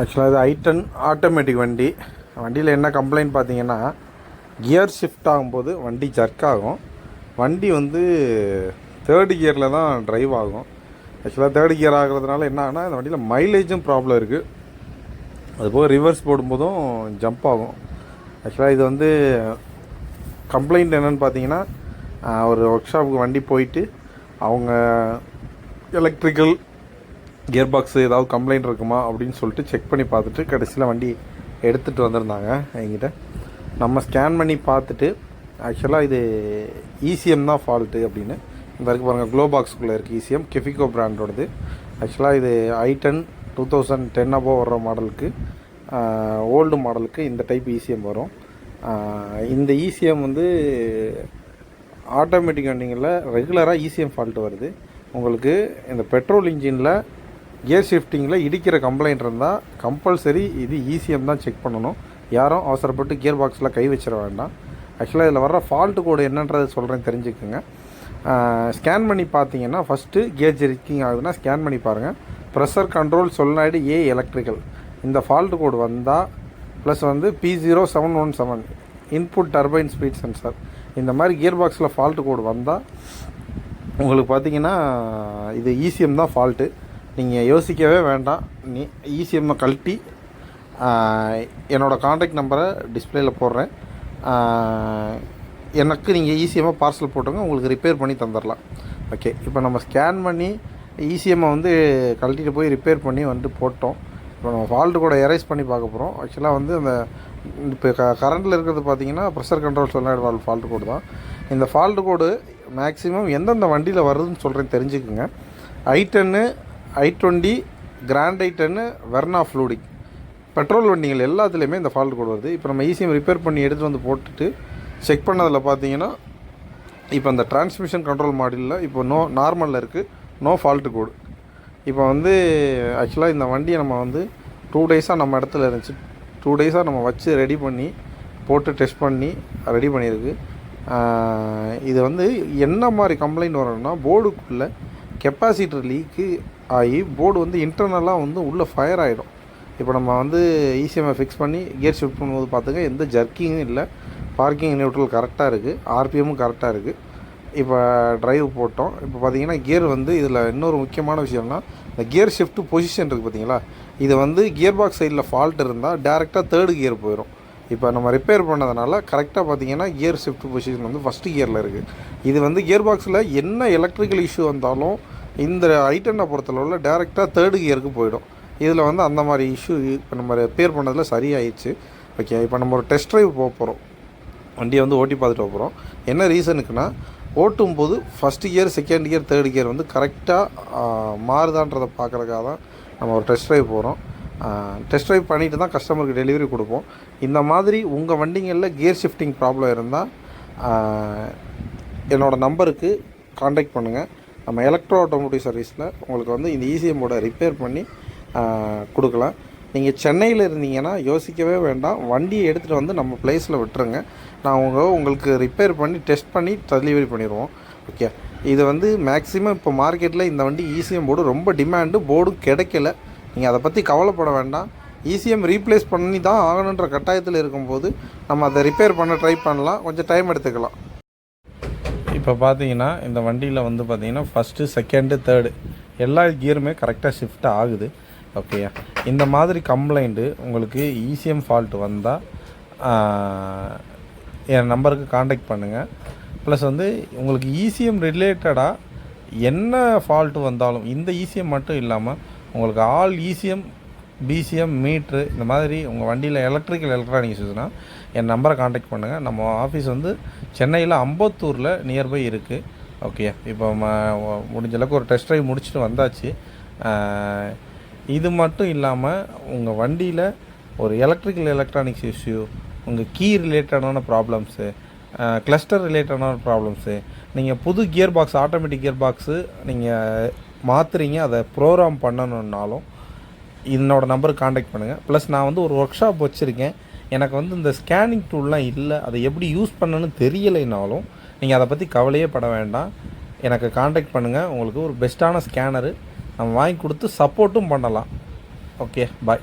ஆக்சுவலாக இது i10 automatic வண்டி. வண்டியில் என்ன கம்ப்ளைண்ட் பார்த்தீங்கன்னா, கியர் ஷிஃப்ட் ஆகும்போது வண்டி ஜர்க் ஆகும். வண்டி வந்து தேர்டு கியரில் தான் ட்ரைவ் ஆகும். ஆக்சுவலாக தேர்டு கியர் ஆகிறதுனால என்ன ஆகுனா, இந்த வண்டியில் மைலேஜும் ப்ராப்ளம் இருக்குது. அதுபோக ரிவர்ஸ் போடும்போதும் ஜம்ப் ஆகும். ஆக்சுவலாக இது வந்து கம்ப்ளைண்ட் என்னென்னு பார்த்தீங்கன்னா, ஒரு ஒர்க் ஷாப்புக்கு வண்டி போயிட்டு அவங்க எலக்ட்ரிக்கல் கியர் பாக்ஸு ஏதாவது கம்ப்ளைண்ட் இருக்குமா அப்படின்னு சொல்லிட்டு செக் பண்ணி பார்த்துட்டு கடைசியில் வண்டி எடுத்துகிட்டு வந்திருந்தாங்க என்கிட்ட. நம்ம ஸ்கேன் பண்ணி பார்த்துட்டு ஆக்சுவலாக இது இசிஎம் தான் ஃபால்ட்டு அப்படின்னு. இந்த இருக்குது பாருங்கள், க்ளோ பாக்ஸுக்குள்ளே இருக்குது இசிஎம், கெஃபிகோ பிராண்டோடது. ஆக்சுவலாக இது i10 2010 அபோவ் வர்ற மாடலுக்கு, ஓல்டு மாடலுக்கு இந்த டைப் இசிஎம் வரும். இந்த இசிஎம் வந்து ஆட்டோமேட்டிக் வண்டிங்களில் ரெகுலராக இசிஎம் ஃபால்ட்டு வருது. உங்களுக்கு இந்த பெட்ரோல் இன்ஜினில் கியர் ஷிஃப்டிங்கில் இடிக்கிற கம்ப்ளைண்ட் இருந்தால் கம்பல்சரி இது இசிஎம் தான் செக் பண்ணணும். யாரும் அவசரப்பட்டு கியர் பாக்ஸில் கை வச்சிட வேண்டாம். ஆக்சுவலாக இதில் வர்ற ஃபால்ட்டு கோடு என்னன்றது சொல்கிறேன், தெரிஞ்சுக்குங்க. ஸ்கேன் பண்ணி பார்த்தீங்கன்னா ஃபஸ்ட்டு கியர் ஜெர்க்கிங் ஆகுதுன்னா ஸ்கேன் பண்ணி பாருங்கள். Pressure control solenoid A electrical இந்த ஃபால்ட்டு கோடு வந்தால், ப்ளஸ் வந்து P0717 input turbine speed sensor, இந்த மாதிரி கியர் பாக்ஸில் ஃபால்ட்டு கோடு வந்தால் உங்களுக்கு பார்த்தீங்கன்னா இது இசிஎம் தான் ஃபால்ட்டு. நீங்கள் யோசிக்கவே வேண்டாம். இசிஎம்மை கழட்டி என்னோடய காண்டாக்ட் நம்பரை டிஸ்பிளேயில் போடுறேன். எனக்கு நீங்கள் இசிஎம்மை பார்சல் போட்டுங்க, உங்களுக்கு ரிப்பேர் பண்ணி தந்துடலாம். ஓகே, இப்போ நம்ம ஸ்கேன் பண்ணி இசிஎம்மை வந்து கழட்டிட்டு போய் ரிப்பேர் பண்ணி வந்துட்டு போட்டோம். இப்போ நம்ம ஃபால்ட்டு கூட எரேஸ் பண்ணி பார்க்க போகிறோம். ஆக்சுவலாக வந்து அந்த இப்போ கரண்டில் இருக்கிறது பார்த்தீங்கன்னா ப்ரெஷர் கண்ட்ரோல் solenoid ஃபால்ட்டு கோடு தான். இந்த ஃபால்ட்டு கோடு மேக்ஸிமம் எந்தெந்த வண்டியில் வருதுன்னு சொல்கிறேன், தெரிஞ்சுக்குங்க. i10, i20, grand i10, Verna Fluidic petrol வண்டிகள் எல்லாத்துலேயுமே இந்த ஃபால்ட் கோடு வருது. இப்போ நம்ம இசிஎம் ரிப்பேர் பண்ணி எடுத்துகிட்டு வந்து போட்டுட்டு செக் பண்ணதில் பார்த்தீங்கன்னா, இப்போ அந்த டிரான்ஸ்மிஷன் கண்ட்ரோல் மாடலில் இப்போ நார்மலில் இருக்குது, நோ ஃபால்ட்டு கோடு. இப்போ வந்து ஆக்சுவலாக இந்த வண்டியை நம்ம வந்து 2 டேஸாக நம்ம இடத்துல இருந்துச்சு. 2 டேஸாக நம்ம வச்சு ரெடி பண்ணி போட்டு டெஸ்ட் பண்ணி ரெடி பண்ணியிருக்கு. இது வந்து என்ன மாதிரி கம்ப்ளைண்ட் வரணும்னா, போர்டுக்குள்ளே கெப்பாசிட்டர் லீக்கு ஆகி போர்டு வந்து இன்டர்னலாக வந்து உள்ளே ஃபயர் ஆகிடும். இப்போ நம்ம வந்து இசிஎம்ஐ ஃபிக்ஸ் பண்ணி கியர் ஷிஃப்ட் பண்ணும்போது பார்த்துங்க, எந்த ஜர்க்கிங்கும் இல்லை, பார்க்கிங் நியூட்ரல் கரெக்டாக இருக்குது, ஆர்பிஎம்மும் கரெக்டாக இருக்குது. இப்போ ட்ரைவ் போட்டோம். இப்போ பார்த்தீங்கன்னா கியர் வந்து இதில் இன்னொரு முக்கியமான விஷயம்னா, இந்த கியர் ஷிஃப்ட் பொசிஷன் இருக்குது பார்த்தீங்களா, இது வந்து கியர் பாக்ஸ் சைடில் ஃபால்ட் இருந்தால் டேரெக்டாக தேர்டு கியர் போயிடும். இப்போ நம்ம ரிப்பேர் பண்ணதுனால கரெக்டாக பார்த்தீங்கன்னா கியர் ஷிஃப்ட் பொசிஷன் வந்து ஃபஸ்ட்டு கியரில் இருக்குது. இது வந்து கியர் பாக்ஸில் என்ன எலக்ட்ரிக்கல் இஷ்யூ வந்தாலும் இந்த i10 பொறுத்தளவில் டேரெக்டாக தேர்டு கியருக்கு போயிடும். இதில் வந்து அந்த மாதிரி இஷ்யூ இப்போ நம்ம ரிப்பேர் பண்ணதில் சரியாயிடுச்சு. ஓகே, இப்போ நம்ம ஒரு டெஸ்ட் ட்ரைவ் போக போகிறோம். வண்டியை வந்து ஓட்டி பார்த்துட்டு போகிறோம். என்ன ரீசனுக்குன்னா, ஓட்டும்போது first gear, second gear, third gear வந்து கரெக்டாக மாறுதான்றதை பார்க்குறதுக்காக தான் நம்ம ஒரு டெஸ்ட் ட்ரைவ் போகிறோம். டெஸ்ட் ட்ரைவ் பண்ணிவிட்டு தான் கஸ்டமருக்கு டெலிவரி கொடுப்போம். இந்த மாதிரி உங்கள் வண்டிங்களில் கியர் ஷிஃப்டிங் ப்ராப்ளம் இருந்தால் என்னோடய நம்பருக்கு காண்டாக்ட் பண்ணுங்கள். நம்ம எலக்ட்ரோ ஆட்டோமோட்டிவ் சர்வீஸில் உங்களுக்கு வந்து இந்த இசிஎம்மோட ரிப்பேர் பண்ணி கொடுக்கலாம். நீங்கள் சென்னையில் இருந்தீங்கன்னா யோசிக்கவே வேண்டாம், வண்டியை எடுத்துகிட்டு வந்து நம்ம ப்ளேஸில் விட்டுருங்க. உங்களுக்கு ரிப்பேர் பண்ணி டெஸ்ட் பண்ணி டெலிவரி பண்ணிடுவோம். ஓகே, இது வந்து மேக்ஸிமம் இப்போ மார்க்கெட்டில் இந்த வண்டி இசிஎம் போர்டு ரொம்ப டிமாண்டு, போர்டும் கிடைக்கல. நீங்கள் அதை பற்றி கவலைப்பட வேண்டாம். இசிஎம் ரீப்ளேஸ் பண்ணி தான் ஆகணுன்ற கட்டாயத்தில் இருக்கும்போது நம்ம அதை ரிப்பேர் பண்ண ட்ரை பண்ணலாம், கொஞ்சம் டைம் எடுத்துக்கலாம். இப்போ பார்த்தீங்கன்னா இந்த வண்டியில் வந்து பார்த்தீங்கன்னா ஃபஸ்ட்டு, செகண்டு, தேர்டு எல்லா கியருமே கரெக்டாக ஷிஃப்ட் ஆகுது. ஓகேயா, இந்த மாதிரி கம்ப்ளைண்ட்டு உங்களுக்கு இசிஎம் ஃபால்ட் வந்தால் என் நம்பருக்கு காண்டாக்ட் பண்ணுங்கள். ப்ளஸ் வந்து உங்களுக்கு இசிஎம் ரிலேட்டடாக என்ன ஃபால்ட்டு வந்தாலும், இந்த இசிஎம் மட்டும் இல்லாமல் உங்களுக்கு ஆல் இசிஎம், பிசிஎம், மீட்ரு இந்த மாதிரி உங்கள் வண்டியில் எலக்ட்ரிக்கல் எலக்ட்ரானிக்ஸ் யூஸ்னால் என் நம்பரை காண்டாக்ட் பண்ணுங்கள். நம்ம ஆஃபீஸ் வந்து சென்னையில் அம்பத்தூரில் நியர்பை இருக்குது. ஓகே, இப்போ முடிஞ்ச அளவுக்கு ஒரு டெஸ்ட் ட்ரைவ் முடிச்சுட்டு வந்தாச்சு. இது மட்டும் இல்லாமல் உங்கள் வண்டியில் ஒரு எலக்ட்ரிக்கல் எலக்ட்ரானிக்ஸ் இஷ்யூ, உங்கள் கீ ரிலேட்டடான ப்ராப்ளம்ஸு, கிளஸ்டர் ரிலேட்டடான ப்ராப்ளம்ஸு, நீங்கள் புது gear box, automatic gear box நீங்கள் மாற்றுறீங்க, அதை ப்ரோக்ராம் பண்ணணுன்னாலும் என்னோடய நம்பருக்கு காண்டாக்ட் பண்ணுங்கள். ப்ளஸ் நான் வந்து ஒரு ஒர்க் ஷாப் வச்சுருக்கேன். எனக்கு வந்து இந்த ஸ்கேனிங் டூல்லாம் இல்லை, அதை எப்படி யூஸ் பண்ணணும்னு தெரியலைனாலும் நீங்கள் அதை பற்றி கவலையே பட வேண்டாம். எனக்கு காண்டாக்ட் பண்ணுங்கள். உங்களுக்கு ஒரு பெஸ்ட்டான ஸ்கேனரு நம்ம வாங்கி கொடுத்து சப்போர்ட்டும் பண்ணலாம். ஓகே, பாய்.